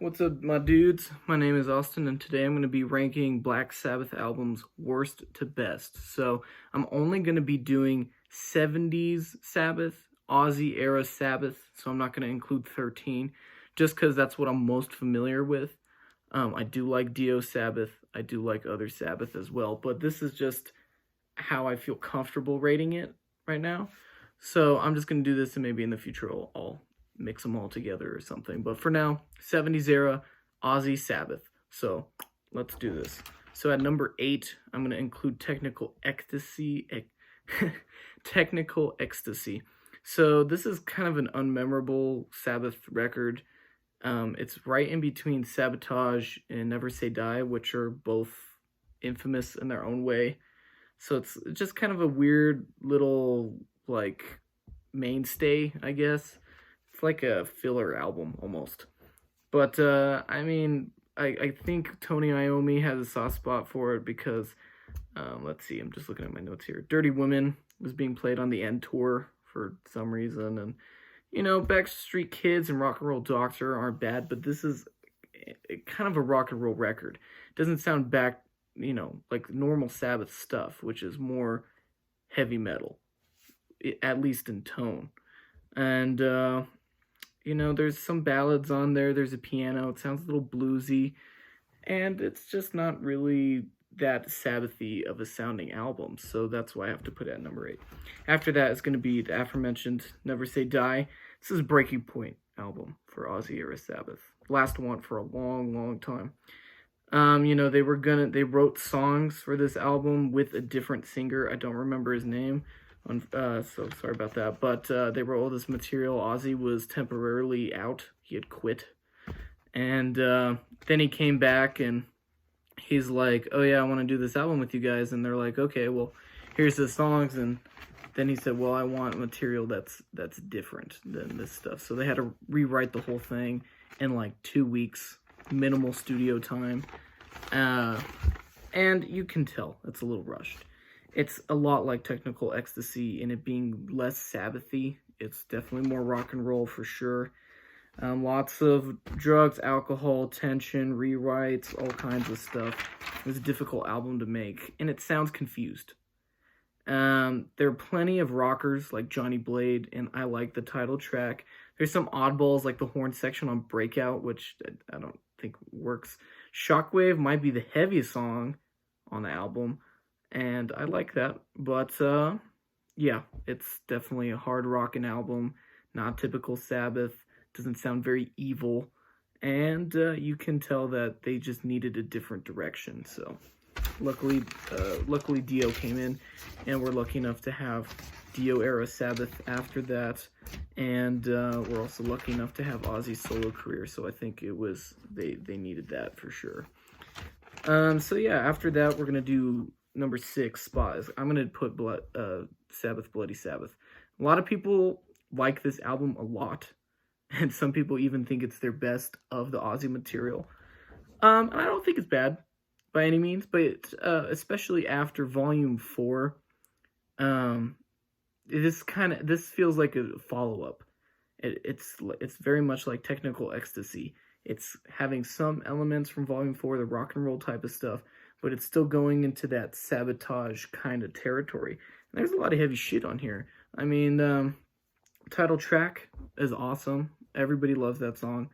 What's up, my dudes? My name is Austin, and today I'm going to be ranking Black Sabbath albums worst to best. So I'm only going to be doing 70s Sabbath, Ozzy era Sabbath, so I'm not going to include 13, just because that's what I'm most familiar with. I do like Dio Sabbath, I do like other Sabbath as well, but this is just how I feel comfortable rating it right now. So I'm just going to do this, and maybe in the future I'll mix them all together or something. But for now, 70s era, Ozzy Sabbath. So let's do this. So at number 8, I'm going to include Technical Ecstasy. Technical Ecstasy. So this is kind of an unmemorable Sabbath record. It's right in between Sabotage and Never Say Die, which are both infamous in their own way. So it's just kind of a weird little, like, mainstay, I guess. It's like a filler album almost. But I think Tony Iommi has a soft spot for it because let's see, I'm just looking at my notes here. Dirty Women was being played on the End tour for some reason, and Backstreet Kids and Rock and Roll Doctor aren't bad, but this is kind of a rock and roll record. It doesn't sound like normal Sabbath stuff, which is more heavy metal, at least in tone. And there's some ballads on there. There's a piano. It sounds a little bluesy, and it's just not really that Sabbathy of a sounding album. So that's why I have to put it at number 8. After that is going to be the aforementioned Never Say Die. This is a breaking point album for Ozzy era Sabbath. Last one for a long, long time. They wrote songs for this album with a different singer. I don't remember his name. So sorry about that. But they wrote all this material. Ozzy was temporarily out. He had quit. And then he came back and he's like, oh yeah, I want to do this album with you guys. And they're like, okay, well, here's the songs. And then he said, well, I want material that's different than this stuff. So they had to rewrite the whole thing in like 2 weeks, minimal studio time. And you can tell it's a little rushed. It's a lot like Technical Ecstasy in it being less Sabbathy. It's definitely more rock and roll for sure. Lots of drugs, alcohol, tension, rewrites, all kinds of stuff. It was a difficult album to make, and it sounds confused. There are plenty of rockers like Johnny Blade, and I like the title track. There's some oddballs like the horn section on Breakout, which I don't think works. Shockwave might be the heaviest song on the album, and I like that. But yeah, it's definitely a hard rockin' album, not typical Sabbath. Doesn't sound very evil, and you can tell that they just needed a different direction. So luckily Dio came in, and we're lucky enough to have Dio era Sabbath after that, and we're also lucky enough to have Ozzy's solo career. So I think it was they needed that for sure. So yeah, after that we're gonna do number 6 spot. I'm gonna put Sabbath, Bloody Sabbath. A lot of people like this album a lot, and some people even think it's their best of the Ozzy material. And I don't think it's bad by any means, but especially after Volume 4, this feels like a follow up. It's very much like Technical Ecstasy. It's having some elements from Volume 4, the rock and roll type of stuff, but it's still going into that Sabotage kind of territory. And there's a lot of heavy shit on here. I mean, title track is awesome. Everybody loves that song.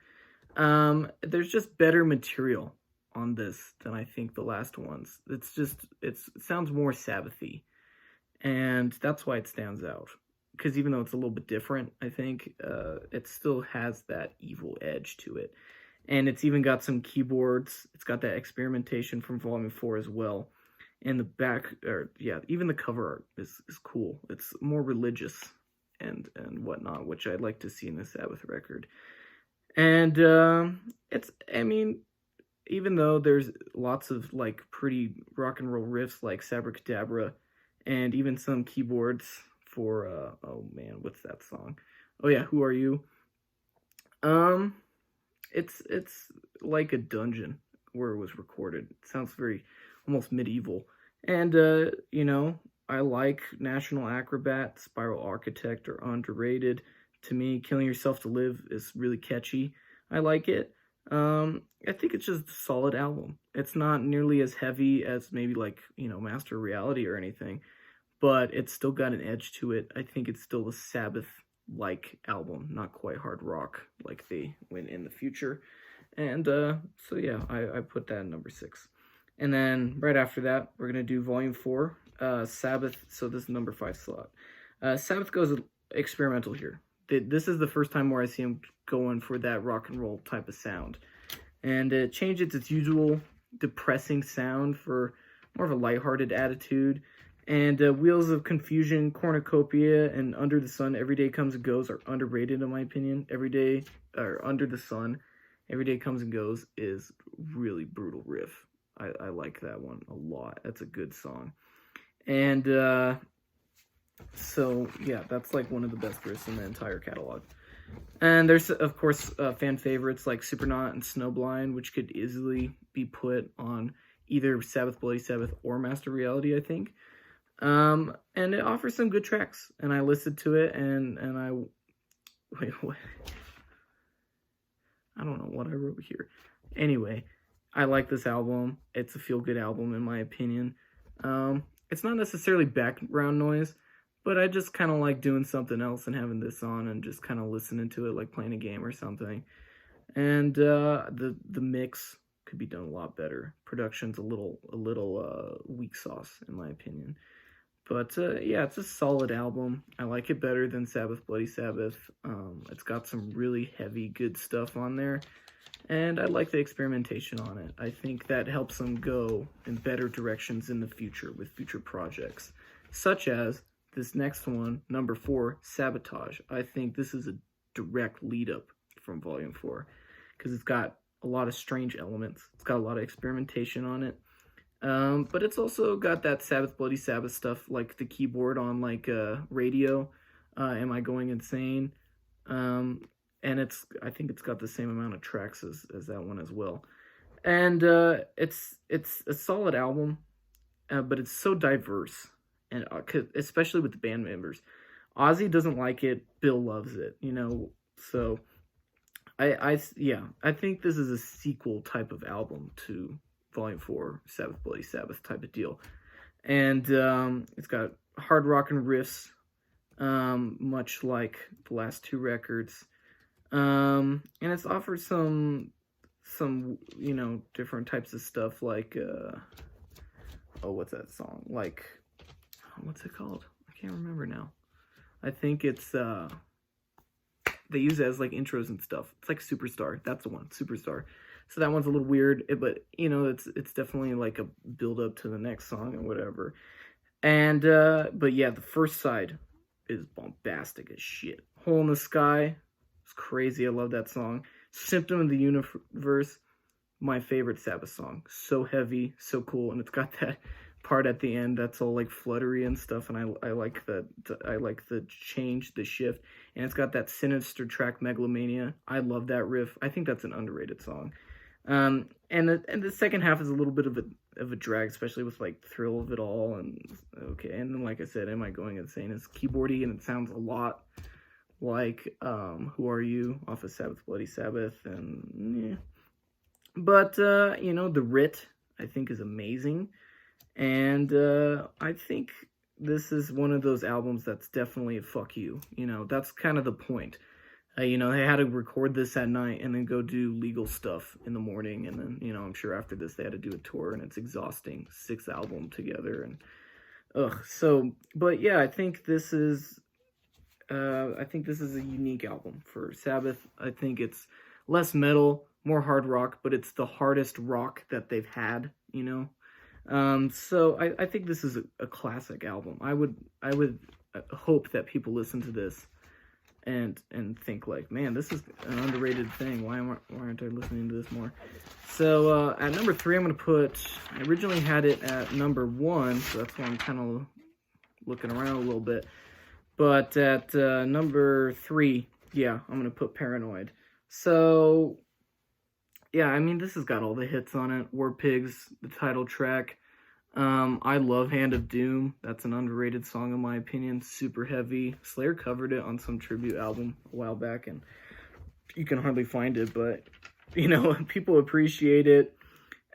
There's just better material on this than I think the last ones. It sounds more Sabbathy, and that's why it stands out. Because even though it's a little bit different, I think it still has that evil edge to it. And it's even got some keyboards. It's got that experimentation from Volume 4 as well. And the back, even the cover art is cool. It's more religious and whatnot, which I'd like to see in a Sabbath record. And even though there's lots of like pretty rock and roll riffs like Sabracadabra, and even some keyboards for oh man, what's that song? Oh yeah, Who Are You? It's like a dungeon where it was recorded. It sounds very almost medieval. And I like National Acrobat, Spiral Architect are underrated. To me, Killing Yourself to Live is really catchy. I like it. I think it's just a solid album. It's not nearly as heavy as maybe like, Master Reality or anything, but it's still got an edge to it. I think it's still a Sabbath-like album, not quite hard rock like they went in the future. And so yeah, I put that in number 6. And then right after that, we're gonna do Volume 4, Sabbath. So this is number 5 slot. Sabbath goes experimental here. This is the first time where I see him going for that rock and roll type of sound, and it changes its usual depressing sound for more of a lighthearted attitude. And Wheels of Confusion, Cornucopia, and Under the Sun, Every Day Comes and Goes are underrated in my opinion. Under the Sun, Every Day Comes and Goes is really brutal riff. I like that one a lot. That's a good song. And so yeah, that's like one of the best riffs in the entire catalog. And there's of course fan favorites like Supernaut and Snowblind, which could easily be put on either Sabbath, Bloody Sabbath, or Master Reality, I think. And it offers some good tracks, and I listened to it, and I wait, what? I don't know what I wrote here. Anyway, I like this album. It's a feel-good album in my opinion. It's not necessarily background noise, but I just kind of like doing something else and having this on and just kind of listening to it like playing a game or something. And the mix could be done a lot better. Production's a little weak sauce in my opinion. But yeah, it's a solid album. I like it better than Sabbath, Bloody Sabbath. It's got some really heavy, good stuff on there. And I like the experimentation on it. I think that helps them go in better directions in the future with future projects. Such as this next one, number 4, Sabotage. I think this is a direct lead up from Volume 4. Because it's got a lot of strange elements. It's got a lot of experimentation on it. But it's also got that Sabbath, Bloody Sabbath stuff, like the keyboard on like Radio, Am I Going Insane? And I think it's got the same amount of tracks as that one as well. And it's a solid album, but it's so diverse, and especially with the band members. Ozzy doesn't like it, Bill loves it, so I think this is a sequel type of album to Volume 4, Sabbath, Bloody Sabbath type of deal. And it's got hard rock and riffs, much like the last 2 records. And it's offered some different types of stuff like what's that song? Like, what's it called? I can't remember now. I think it's they use it as like intros and stuff. It's like Superstar. That's the one, Superstar. So that one's a little weird, but it's definitely like a build up to the next song and whatever. And but yeah, the first side is bombastic as shit. Hole in the Sky, it's crazy. I love that song. Symptom of the Universe, my favorite Sabbath song. So heavy, so cool, and it's got that part at the end that's all like fluttery and stuff, and I like the change, the shift, and it's got that sinister track Megalomania. I love that riff. I think that's an underrated song. And the second half is a little bit of a drag, especially with like Thrill of It All, and okay, and then like I said, Am I Going Insane is keyboardy, and it sounds a lot like Who Are You off of Sabbath, Bloody Sabbath, and yeah. But the Writ I think is amazing, and I think this is one of those albums that's definitely a fuck you. That's kind of the point. They had to record this at night and then go do legal stuff in the morning. And then, I'm sure after this they had to do a tour, and it's exhausting. 6th album together, and but yeah, I think this is a unique album for Sabbath. I think it's less metal, more hard rock, but it's the hardest rock that they've had, So I think this is a classic album. I would hope that people listen to this and think like, man, this is an underrated thing. Why aren't I listening to this more? So at number 3, I'm going to I originally had it at number 1, so that's why I'm kind of looking around a little bit. But at number 3, yeah, I'm going to put Paranoid. So, yeah, I mean, this has got all the hits on it. War Pigs, the title track. I love Hand of Doom. That's an underrated song in my opinion. Super heavy. Slayer covered it on some tribute album a while back, and you can hardly find it, but you know, people appreciate it.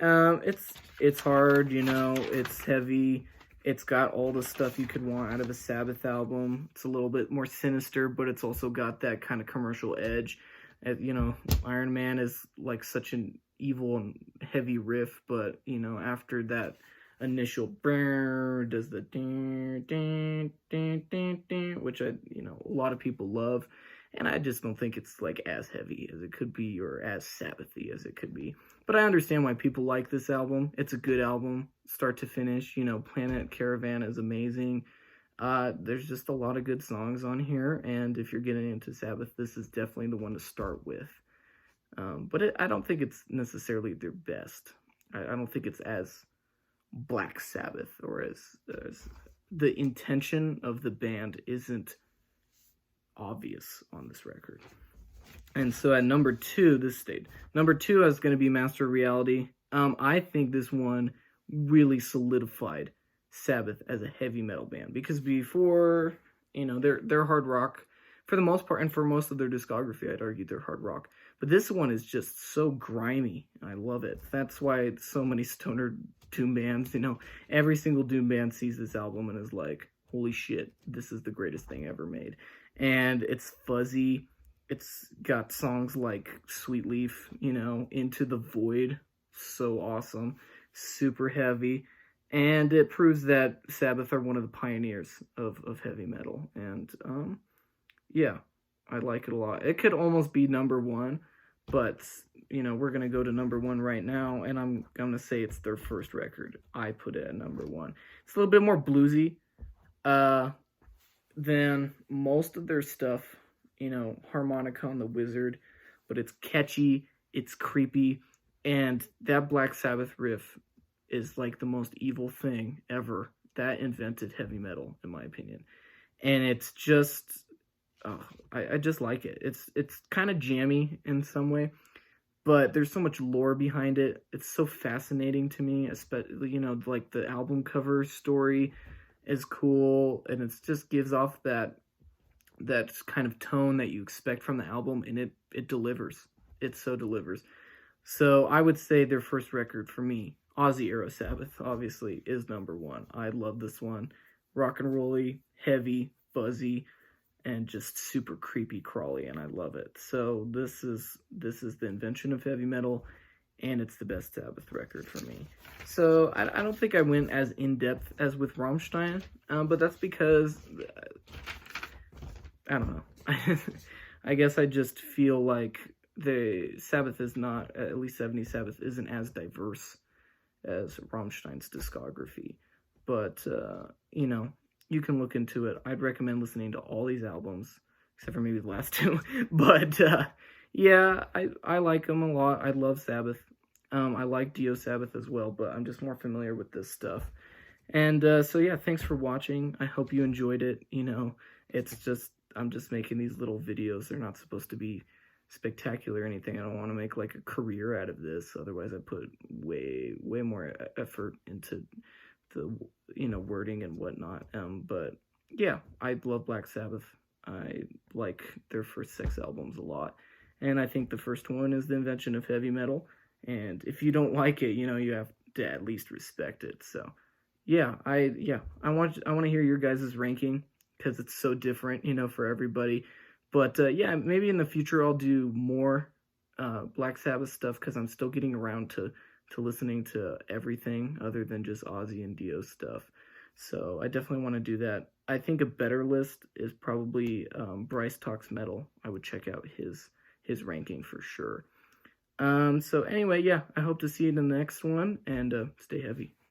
It's hard, you know, it's heavy. It's got all the stuff you could want out of a Sabbath album. It's a little bit more sinister, but it's also got that kind of commercial edge. You know, Iron Man is like such an evil and heavy riff, but you know, after that initial brrr, does the ding, ding, ding, ding, ding, which you know, a lot of people love, and I just don't think it's like as heavy as it could be or as Sabbathy as it could be. But I understand why people like this album. It's a good album, start to finish. You know, Planet Caravan is amazing. There's just a lot of good songs on here, and if you're getting into Sabbath, this is definitely the one to start with. But I don't think it's necessarily their best. I don't think it's as Black Sabbath or as the intention of the band isn't obvious on this record. And so at number 2, this stayed. Number 2 is going to be Master of Reality. I think this one really solidified Sabbath as a heavy metal band, because before, you know, they're hard rock for the most part, and for most of their discography, I'd argue they're hard rock. But this one is just so grimy. I love it. That's why so many stoner doom bands, you know, every single doom band sees this album and is like, holy shit, this is the greatest thing ever made. And it's fuzzy. It's got songs like Sweet Leaf, you know, Into the Void, so awesome, super heavy, and it proves that Sabbath are one of the pioneers of heavy metal, and yeah, I like it a lot. It could almost be number 1, but, you know, we're going to go to number 1 right now, and I'm going to say it's their first record. I put it at number 1. It's a little bit more bluesy than most of their stuff. You know, Harmonica on the Wizard, but it's catchy, it's creepy, and that Black Sabbath riff is like the most evil thing ever. That invented heavy metal, in my opinion. And it's just, I just like it. It's kind of jammy in some way, but there's so much lore behind it. It's so fascinating to me, especially, you know, like the album cover story is cool, and it just gives off that kind of tone that you expect from the album, and it delivers. It so delivers. So I would say their first record for me, Ozzy era Sabbath, obviously, is number 1. I love this one. Rock and rolly, heavy, fuzzy, and just super creepy crawly, and I love it. So this is the invention of heavy metal, and it's the best Sabbath record for me. So I don't think I went as in-depth as with Rammstein, but that's because I don't know. I guess I just feel like the Sabbath is not, at least 70s Sabbath, isn't as diverse as Rammstein's discography. But, you know, you can look into it. I'd recommend listening to all these albums, except for maybe the last 2. But, yeah, I like them a lot. I love Sabbath. I like Dio Sabbath as well, but I'm just more familiar with this stuff. And so, yeah, thanks for watching. I hope you enjoyed it. You know, it's just, I'm just making these little videos. They're not supposed to be spectacular or anything. I don't want to make like a career out of this. Otherwise, I put way more effort into the, you know, wording and whatnot. But yeah, I love Black Sabbath. I like their first 6 albums a lot, and I think the first one is the invention of heavy metal. And if you don't like it, you know, you have to at least respect it. So yeah, I want to hear your guys' ranking, because it's so different, you know, for everybody. But yeah, maybe in the future I'll do more Black Sabbath stuff, because I'm still getting around to listening to everything other than just Ozzy and Dio stuff. So I definitely want to do that. I think a better list is probably Bryce Talks Metal. I would check out his ranking for sure. So anyway, yeah, I hope to see you in the next one, and stay heavy.